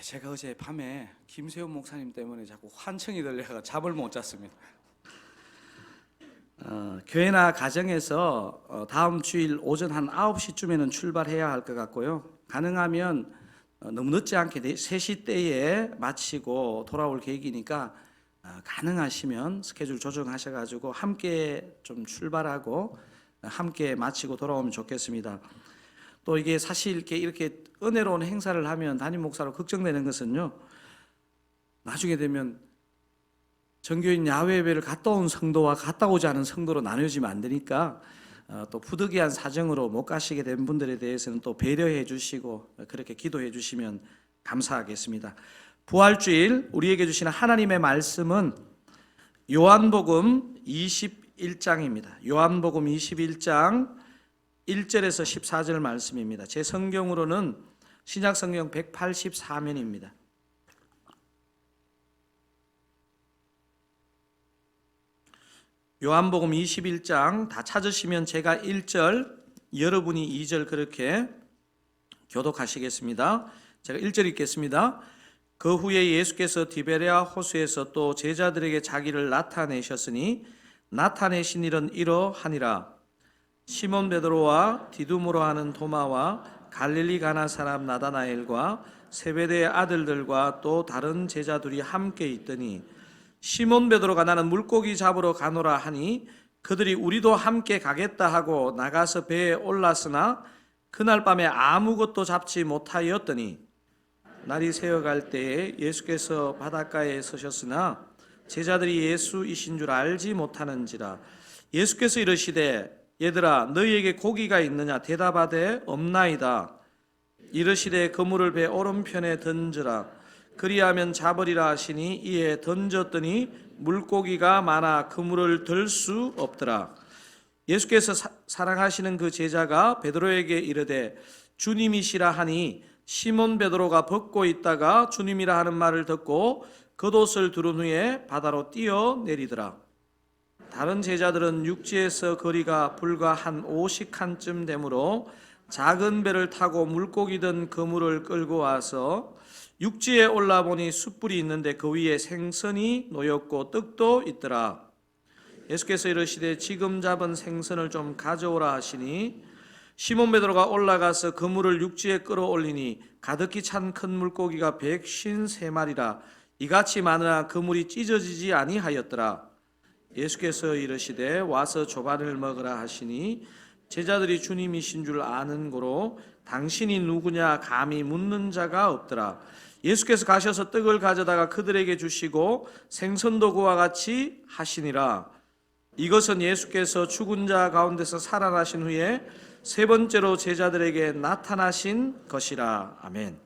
제가 어제 밤에 김세훈 목사님 때문에 자꾸 환청이 들려가 잠을 못 잤습니다. 교회나 가정에서 다음 주일 오전 한 9시쯤에는 출발해야 할 것 같고요. 가능하면 너무 늦지 않게 3시 때에 마치고 돌아올 계획이니까 가능하시면 스케줄 조정하셔가지고 함께 좀 출발하고 함께 마치고 돌아오면 좋겠습니다. 또 이게 사실 이렇게 은혜로운 행사를 하면 담임 목사로 걱정되는 것은요, 나중에 되면 전교인 야외 예배를 갔다 온 성도와 갔다 오지 않은 성도로 나눠지면 안 되니까 또 부득이한 사정으로 못 가시게 된 분들에 대해서는 또 배려해 주시고 그렇게 기도해 주시면 감사하겠습니다. 부활주일 우리에게 주시는 하나님의 말씀은 요한복음 21장입니다. 요한복음 21장 1절에서 14절 말씀입니다. 제 성경으로는 신약성경 184면입니다. 요한복음 21장 다 찾으시면 제가 1절, 여러분이 2절 그렇게 교독하시겠습니다. 제가 1절 읽겠습니다. 그 후에 예수께서 디베레아 호수에서 또 제자들에게 자기를 나타내셨으니 나타내신 일은 이러하니라. 시몬 베드로와 디두모로 하는 도마와 갈릴리 가나 사람 나다나엘과 세베대의 아들들과 또 다른 제자들이 함께 있더니 시몬 베드로가 나는 물고기 잡으러 가노라 하니 그들이 우리도 함께 가겠다 하고 나가서 배에 올랐으나 그날 밤에 아무것도 잡지 못하였더니 날이 새어갈 때에 예수께서 바닷가에 서셨으나 제자들이 예수이신 줄 알지 못하는지라. 예수께서 이르시되 얘들아 너희에게 고기가 있느냐 대답하되 없나이다. 이르시되 그물을 배 오른편에 던지라. 그리하면 잡으리라 하시니 이에 던졌더니 물고기가 많아 그물을 들 수 없더라. 예수께서 사랑하시는 그 제자가 베드로에게 이르되 주님이시라 하니 시몬 베드로가 벗고 있다가 주님이라 하는 말을 듣고 겉옷을 두른 후에 바다로 뛰어내리더라. 다른 제자들은 육지에서 거리가 불과 한 50칸쯤 되므로 작은 배를 타고 물고기 든 그물을 끌고 와서 육지에 올라보니 숯불이 있는데 그 위에 생선이 놓였고 떡도 있더라. 예수께서 이르시되 지금 잡은 생선을 좀 가져오라 하시니 시몬 베드로가 올라가서 그물을 육지에 끌어올리니 가득히 찬 큰 물고기가 153마리라. 이같이 많으나 그물이 찢어지지 아니하였더라. 예수께서 이르시되 와서 조반을 먹으라 하시니 제자들이 주님이신 줄 아는 고로 당신이 누구냐 감히 묻는 자가 없더라. 예수께서 가셔서 떡을 가져다가 그들에게 주시고 생선도 그와 같이 하시니라. 이것은 예수께서 죽은 자 가운데서 살아나신 후에 세 번째로 제자들에게 나타나신 것이라. 아멘.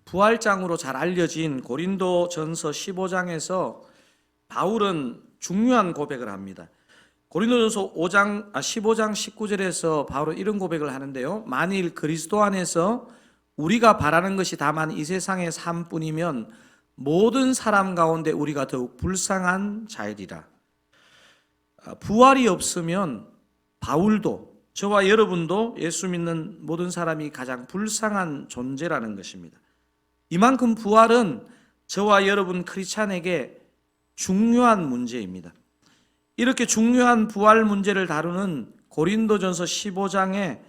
부활장으로 잘 알려진 고린도전서 15장에서 바울은 중요한 고백을 합니다. 고린도전서 15장 19절에서 바울은 이런 고백을 하는데요. 만일 그리스도 안에서 우리가 바라는 것이 다만 이 세상의 삶뿐이면 모든 사람 가운데 우리가 더욱 불쌍한 자이리라. 부활이 없으면 바울도 저와 여러분도 예수 믿는 모든 사람이 가장 불쌍한 존재라는 것입니다. 이만큼 부활은 저와 여러분 크리스찬에게 중요한 문제입니다. 이렇게 중요한 부활 문제를 다루는 고린도전서 15장에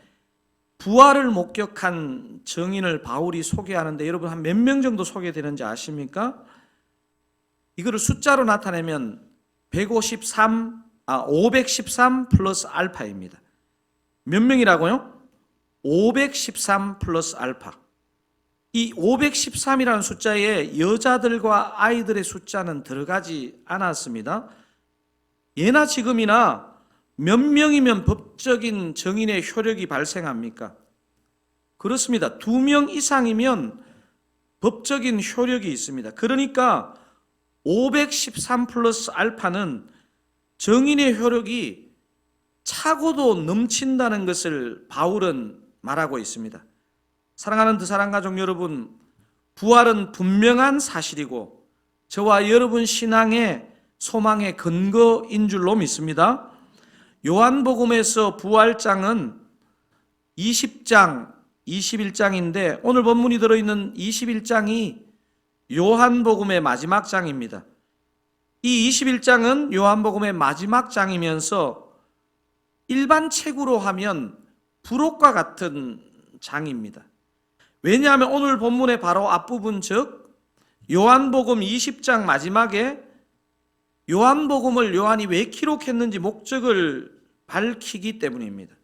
부활을 목격한 증인을 바울이 소개하는데 여러분 한 몇 명 정도 소개되는지 아십니까? 이거를 숫자로 나타내면 513 플러스 알파입니다. 몇 명이라고요? 513 플러스 알파. 이 513이라는 숫자에 여자들과 아이들의 숫자는 들어가지 않았습니다. 예나 지금이나 몇 명이면 법적인 정인의 효력이 발생합니까? 그렇습니다. 2명 이상이면 법적인 효력이 있습니다. 그러니까 513 플러스 알파는 정인의 효력이 차고도 넘친다는 것을 바울은 말하고 있습니다. 사랑하는 드사랑 가족 여러분, 부활은 분명한 사실이고 저와 여러분 신앙의 소망의 근거인 줄로 믿습니다. 요한복음에서 부활장은 20장 21장인데 오늘 본문이 들어있는 21장이 요한복음의 마지막 장입니다. 이 21장은 요한복음의 마지막 장이면서 일반 책으로 하면 부록과 같은 장입니다. 왜냐하면 오늘 본문의 바로 앞부분, 즉 요한복음 20장 마지막에 요한복음을 요한이 왜 기록했는지 목적을 밝히기 때문입니다.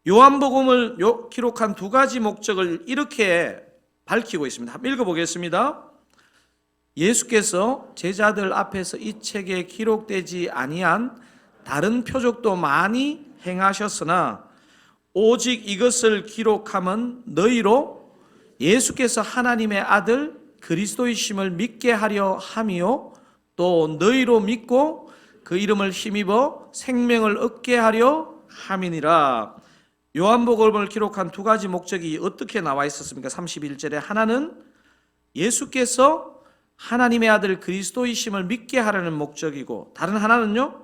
요한복음을 기록한 두 가지 목적을 이렇게 밝히고 있습니다. 한번 읽어보겠습니다. 예수께서 제자들 앞에서 이 책에 기록되지 아니한 다른 표적도 많이 행하셨으나 오직 이것을 기록함은 너희로 예수께서 하나님의 아들 그리스도이심을 믿게 하려 함이요 또 너희로 믿고 그 이름을 힘입어 생명을 얻게 하려 함이니라. 요한복음을 기록한 두 가지 목적이 어떻게 나와 있었습니까? 31절에 하나는 예수께서 하나님의 아들 그리스도이심을 믿게 하려는 목적이고, 다른 하나는요,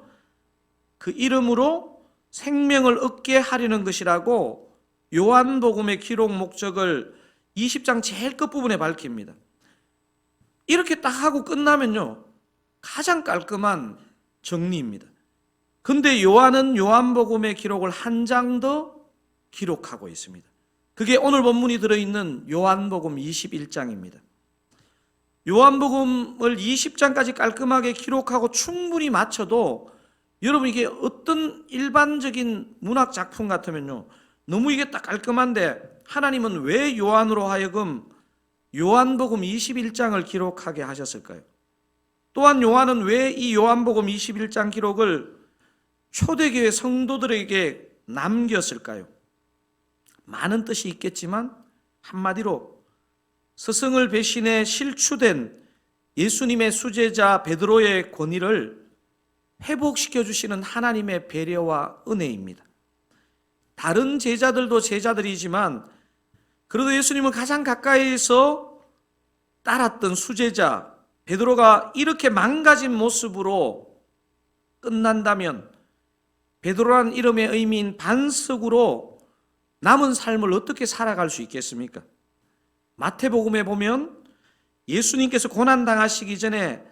그 이름으로 생명을 얻게 하려는 것이라고 요한복음의 기록 목적을 20장 제일 끝부분에 밝힙니다. 이렇게 딱 하고 끝나면요, 가장 깔끔한 정리입니다. 근데 요한은 요한복음의 기록을 한 장 더 기록하고 있습니다. 그게 오늘 본문이 들어있는 요한복음 21장입니다. 요한복음을 20장까지 깔끔하게 기록하고 충분히 맞춰도 여러분 이게 어떤 일반적인 문학 작품 같으면요, 너무 이게 딱 깔끔한데 하나님은 왜 요한으로 하여금 요한복음 21장을 기록하게 하셨을까요? 또한 요한은 왜 이 요한복음 21장 기록을 초대교회 성도들에게 남겼을까요? 많은 뜻이 있겠지만 한마디로 스승을 배신해 실추된 예수님의 수제자 베드로의 권위를 회복시켜 주시는 하나님의 배려와 은혜입니다. 다른 제자들도 제자들이지만 그래도 예수님을 가장 가까이에서 따랐던 수제자 베드로가 이렇게 망가진 모습으로 끝난다면 베드로라는 이름의 의미인 반석으로 남은 삶을 어떻게 살아갈 수 있겠습니까? 마태복음에 보면 예수님께서 고난당하시기 전에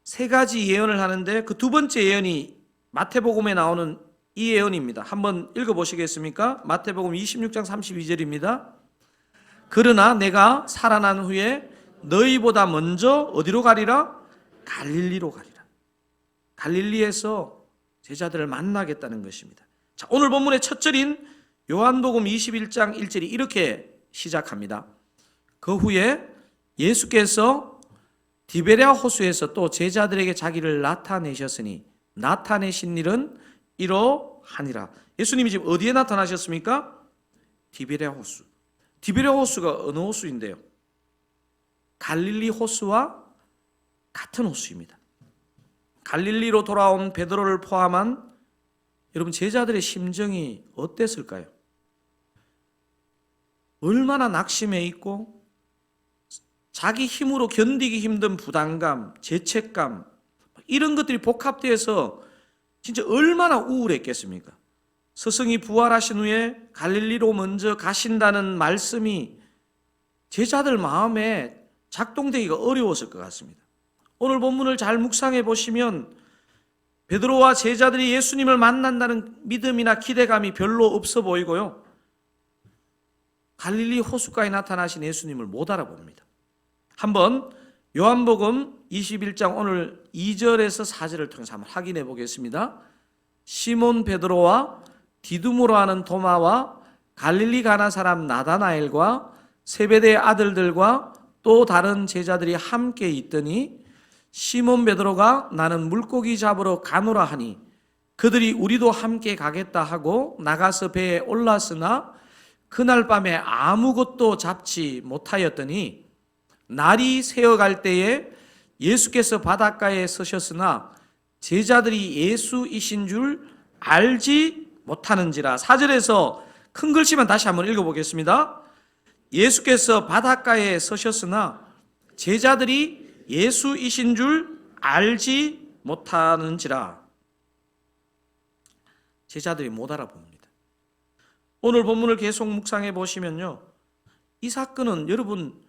세 가지 예언을 하는데 그 두 번째 예언이 마태복음에 나오는 이 예언입니다. 한번 읽어보시겠습니까? 마태복음 26장 32절입니다. 그러나 내가 살아난 후에 너희보다 먼저 어디로 가리라? 갈릴리로 가리라. 갈릴리에서 제자들을 만나겠다는 것입니다. 자, 오늘 본문의 첫 절인 요한복음 21장 1절이 이렇게 시작합니다. 그 후에 예수께서 디베랴 호수에서 또 제자들에게 자기를 나타내셨으니 나타내신 일은 이러하니라. 예수님이 지금 어디에 나타나셨습니까? 디베랴 호수. 디베랴 호수가 어느 호수인데요? 갈릴리 호수와 같은 호수입니다. 갈릴리로 돌아온 베드로를 포함한 여러분 제자들의 심정이 어땠을까요? 얼마나 낙심해 있고 자기 힘으로 견디기 힘든 부담감, 죄책감 이런 것들이 복합되어서 진짜 얼마나 우울했겠습니까? 스승이 부활하신 후에 갈릴리로 먼저 가신다는 말씀이 제자들 마음에 작동되기가 어려웠을 것 같습니다. 오늘 본문을 잘 묵상해 보시면 베드로와 제자들이 예수님을 만난다는 믿음이나 기대감이 별로 없어 보이고요, 갈릴리 호숫가에 나타나신 예수님을 못 알아봅니다. 한번 요한복음 21장 오늘 2절에서 4절을 통해서 한번 확인해 보겠습니다. 시몬 베드로와 디두모로 하는 도마와 갈릴리 가나 사람 나다나엘과 세베대의 아들들과 또 다른 제자들이 함께 있더니 시몬 베드로가 나는 물고기 잡으러 가노라 하니 그들이 우리도 함께 가겠다 하고 나가서 배에 올랐으나 그날 밤에 아무것도 잡지 못하였더니 날이 새어갈 때에 예수께서 바닷가에 서셨으나 제자들이 예수이신 줄 알지 못하는지라. 4절에서 큰 글씨만 다시 한번 읽어보겠습니다. 예수께서 바닷가에 서셨으나 제자들이 예수이신 줄 알지 못하는지라. 제자들이 못 알아봅니다. 오늘 본문을 계속 묵상해 보시면요, 이 사건은 여러분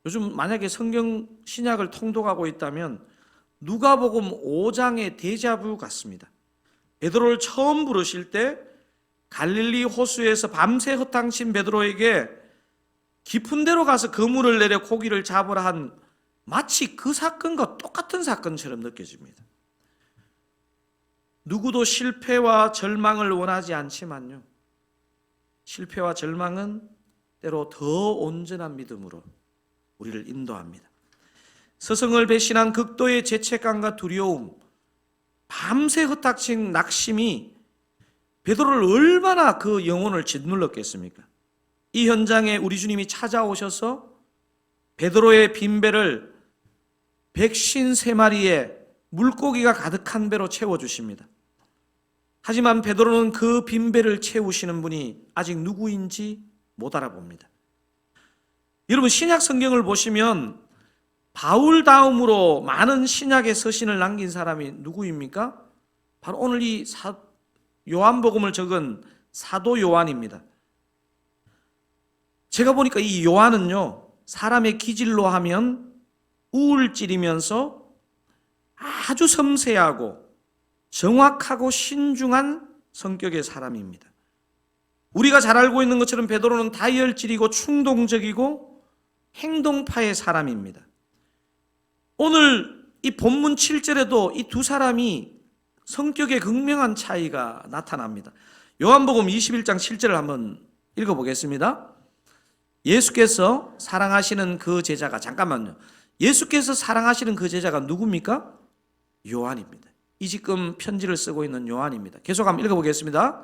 요즘 만약에 성경 신약을 통독하고 있다면 누가복음 5장의 데자부 같습니다. 베드로를 처음 부르실 때 갈릴리 호수에서 밤새 허탕친 베드로에게 깊은 데로 가서 그물을 내려 고기를 잡으라 한 마치 그 사건과 똑같은 사건처럼 느껴집니다. 누구도 실패와 절망을 원하지 않지만요, 실패와 절망은 때로 더 온전한 믿음으로 우리를 인도합니다. 스승을 배신한 극도의 죄책감과 두려움, 밤새 흩닥친 낙심이 베드로를 얼마나 그 영혼을 짓눌렀겠습니까? 이 현장에 우리 주님이 찾아오셔서 베드로의 빈배를 153마리의 물고기가 가득한 배로 채워주십니다. 하지만 베드로는 그 빈배를 채우시는 분이 아직 누구인지 못 알아봅니다. 여러분, 신약 성경을 보시면 바울 다음으로 많은 신약의 서신을 남긴 사람이 누구입니까? 바로 오늘 이 요한복음을 적은 사도 요한입니다. 제가 보니까 이 요한은요, 사람의 기질로 하면 우울질이면서 아주 섬세하고 정확하고 신중한 성격의 사람입니다. 우리가 잘 알고 있는 것처럼 베드로는 다이얼질이고 충동적이고 행동파의 사람입니다. 오늘 이 본문 7절에도 이 두 사람이 성격의 극명한 차이가 나타납니다. 요한복음 21장 7절을 한번 읽어보겠습니다. 예수께서 사랑하시는 그 제자가, 잠깐만요, 예수께서 사랑하시는 그 제자가 누굽니까? 요한입니다. 이 지금 편지를 쓰고 있는 요한입니다. 계속 한번 읽어보겠습니다.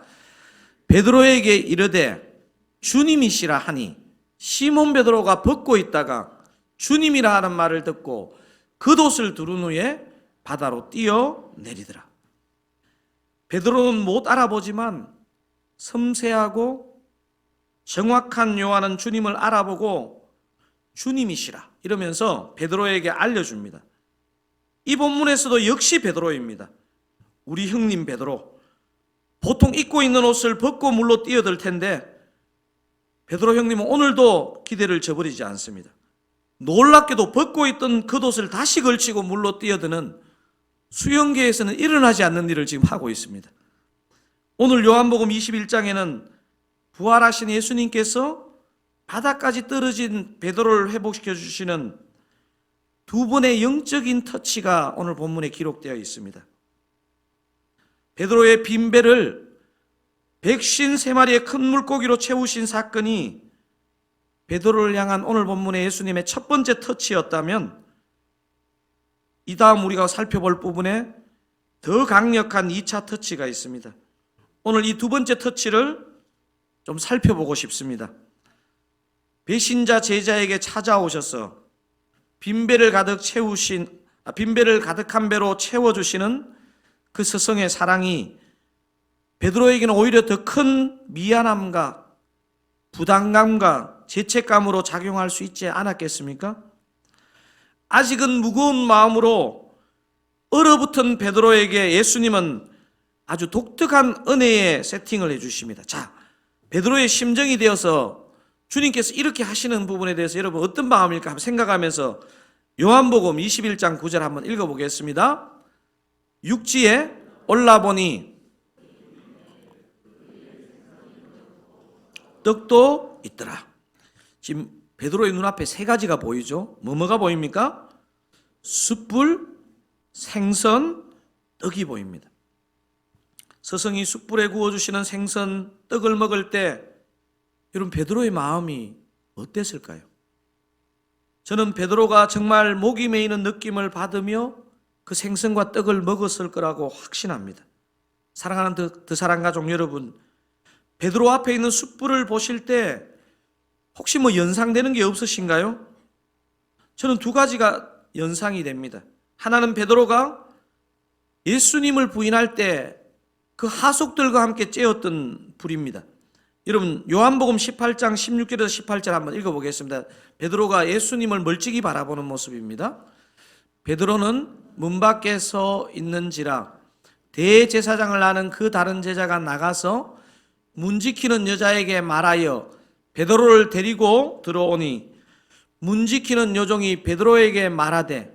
베드로에게 이르되 주님이시라 하니 시몬 베드로가 벗고 있다가 주님이라 하는 말을 듣고 겉옷을 두른 후에 바다로 뛰어내리더라. 베드로는 못 알아보지만 섬세하고 정확한 요한은 주님을 알아보고 주님이시라 이러면서 베드로에게 알려줍니다. 이 본문에서도 역시 베드로입니다. 우리 형님 베드로, 보통 입고 있는 옷을 벗고 물로 뛰어들 텐데 베드로 형님은 오늘도 기대를 저버리지 않습니다. 놀랍게도 벗고 있던 겉옷을 다시 걸치고 물로 뛰어드는 수영계에서는 일어나지 않는 일을 지금 하고 있습니다. 오늘 요한복음 21장에는 부활하신 예수님께서 바다까지 떨어진 베드로를 회복시켜 주시는 두 번의 영적인 터치가 오늘 본문에 기록되어 있습니다. 베드로의 빈배를 153마리의 큰 물고기로 채우신 사건이 베드로를 향한 오늘 본문의 예수님의 첫 번째 터치였다면, 이 다음 우리가 살펴볼 부분에 더 강력한 2차 터치가 있습니다. 오늘 이 두 번째 터치를 좀 살펴보고 싶습니다. 배신자 제자에게 찾아오셔서 빈배를 가득한 배로 채워주시는 그 스승의 사랑이 베드로에게는 오히려 더 큰 미안함과 부담감과 죄책감으로 작용할 수 있지 않았겠습니까? 아직은 무거운 마음으로 얼어붙은 베드로에게 예수님은 아주 독특한 은혜의 세팅을 해주십니다. 자, 베드로의 심정이 되어서 주님께서 이렇게 하시는 부분에 대해서 여러분 어떤 마음일까 한번 생각하면서 요한복음 21장 9절 한번 읽어보겠습니다. 육지에 올라보니 떡도 있더라. 지금 베드로의 눈앞에 세 가지가 보이죠? 뭐가 보입니까? 숯불, 생선, 떡이 보입니다. 스승이 숯불에 구워주시는 생선, 떡을 먹을 때 여러분 베드로의 마음이 어땠을까요? 저는 베드로가 정말 목이 메이는 느낌을 받으며 그 생선과 떡을 먹었을 거라고 확신합니다. 사랑하는 드사랑 가족 여러분, 베드로 앞에 있는 숯불을 보실 때 혹시 연상되는 게 없으신가요? 저는 두 가지가 연상이 됩니다. 하나는 베드로가 예수님을 부인할 때 그 하속들과 함께 쬐었던 불입니다. 여러분 요한복음 18장 16절에서 18절 한번 읽어보겠습니다. 베드로가 예수님을 멀찍이 바라보는 모습입니다. 베드로는 문 밖에 서 있는지라 대제사장을 아는 그 다른 제자가 나가서 문 지키는 여자에게 말하여 베드로를 데리고 들어오니 문 지키는 요종이 베드로에게 말하되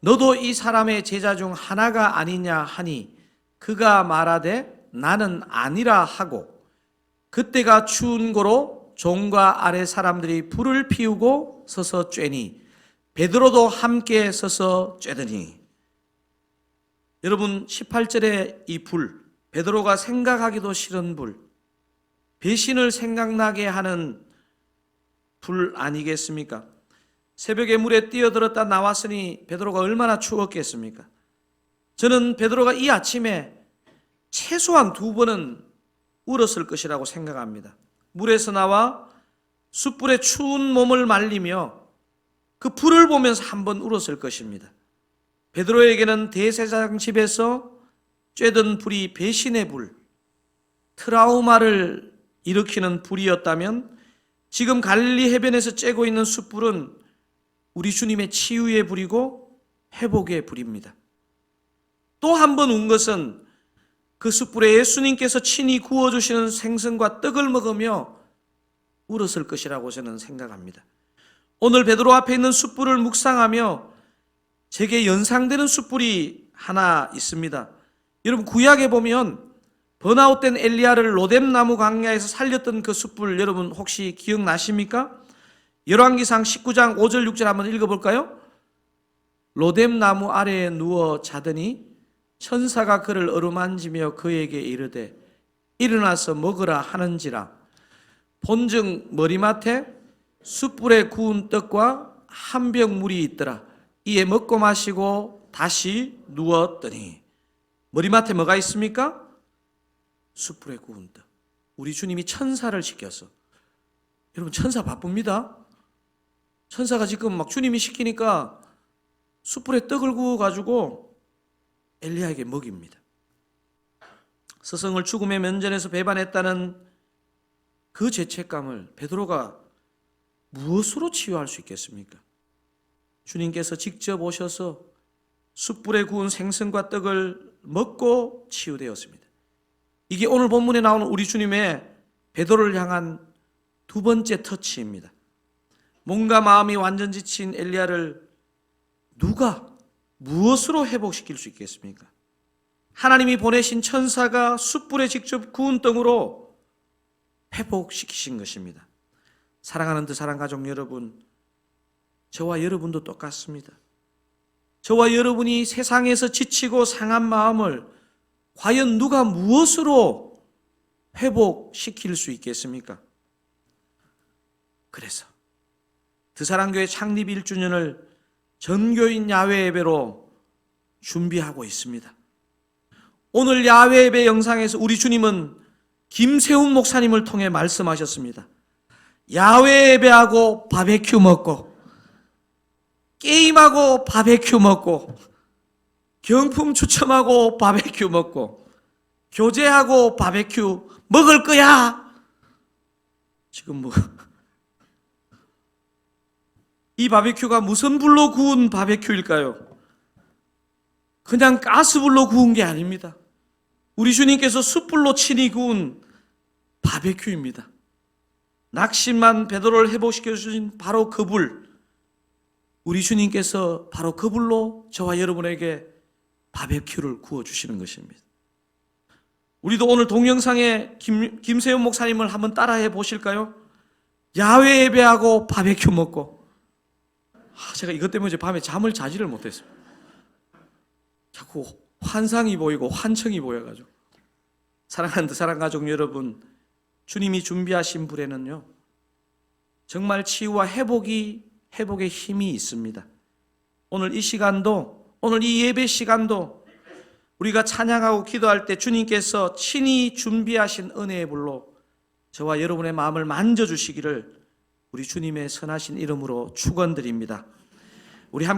너도 이 사람의 제자 중 하나가 아니냐 하니 그가 말하되 나는 아니라 하고 그때가 추운 고로 종과 아래 사람들이 불을 피우고 서서 쬐니 베드로도 함께 서서 쬐더니. 여러분 18절의 이 불, 베드로가 생각하기도 싫은 불, 배신을 생각나게 하는 불 아니겠습니까? 새벽에 물에 뛰어들었다 나왔으니 베드로가 얼마나 추웠겠습니까? 저는 베드로가 이 아침에 최소한 2번은 울었을 것이라고 생각합니다. 물에서 나와 숯불에 추운 몸을 말리며 그 불을 보면서 한 번 울었을 것입니다. 베드로에게는 대제사장 집에서 쬐던 불이 배신의 불, 트라우마를 일으키는 불이었다면 지금 갈릴리 해변에서 쬐고 있는 숯불은 우리 주님의 치유의 불이고 회복의 불입니다. 또 한 번 운 것은 그 숯불에 예수님께서 친히 구워주시는 생선과 떡을 먹으며 울었을 것이라고 저는 생각합니다. 오늘 베드로 앞에 있는 숯불을 묵상하며 제게 연상되는 숯불이 하나 있습니다. 여러분 구약에 보면 번아웃된 엘리야를 로뎀나무 광야에서 살렸던 그 숯불 여러분 혹시 기억나십니까? 열왕기상 19장 5절 6절 한번 읽어볼까요? 로뎀나무 아래에 누워 자더니 천사가 그를 어루만지며 그에게 이르되 일어나서 먹으라 하는지라. 본즉 머리맡에 숯불에 구운 떡과 한 병 물이 있더라. 이에 먹고 마시고 다시 누웠더니. 머리맡에 뭐가 있습니까? 숯불에 구운 떡. 우리 주님이 천사를 시켜서. 여러분 천사 바쁩니다. 천사가 지금 막 주님이 시키니까 숯불에 떡을 구워가지고 엘리야에게 먹입니다. 스승을 죽음의 면전에서 배반했다는 그 죄책감을 베드로가 무엇으로 치유할 수 있겠습니까? 주님께서 직접 오셔서 숯불에 구운 생선과 떡을 먹고 치유되었습니다. 이게 오늘 본문에 나오는 우리 주님의 베드로를 향한 2번째 터치입니다. 몸과 마음이 완전 지친 엘리야를 누가 무엇으로 회복시킬 수 있겠습니까? 하나님이 보내신 천사가 숯불에 직접 구운 떡으로 회복시키신 것입니다. 사랑하는 사랑 가족 여러분, 저와 여러분도 똑같습니다. 저와 여러분이 세상에서 지치고 상한 마음을 과연 누가 무엇으로 회복시킬 수 있겠습니까? 그래서 드사랑교회 창립 1주년을 전교인 야외 예배로 준비하고 있습니다. 오늘 야외 예배 영상에서 우리 주님은 김세훈 목사님을 통해 말씀하셨습니다. 야외 예배하고 바베큐 먹고 게임하고 바베큐 먹고 경품 추첨하고 바베큐 먹고 교제하고 바베큐 먹을 거야. 지금 이 바베큐가 무슨 불로 구운 바베큐일까요? 그냥 가스불로 구운 게 아닙니다. 우리 주님께서 숯불로 친히 구운 바베큐입니다. 낙심한 베드로를 회복시켜 주신 바로 그 불, 우리 주님께서 바로 그 불로 저와 여러분에게 바베큐를 구워주시는 것입니다. 우리도 오늘 동영상에 김세훈 목사님을 한번 따라해 보실까요? 야외 예배하고 바베큐 먹고. 제가 이것 때문에 이제 밤에 잠을 자지를 못했어요. 자꾸 환상이 보이고 환청이 보여가지고. 사랑하는 사랑 가족 여러분, 주님이 준비하신 불에는요 정말 치유와 회복의 힘이 있습니다. 오늘 이 시간도, 오늘 이 예배 시간도 우리가 찬양하고 기도할 때 주님께서 친히 준비하신 은혜의 불로 저와 여러분의 마음을 만져주시기를 우리 주님의 선하신 이름으로 축원드립니다. 우리 함께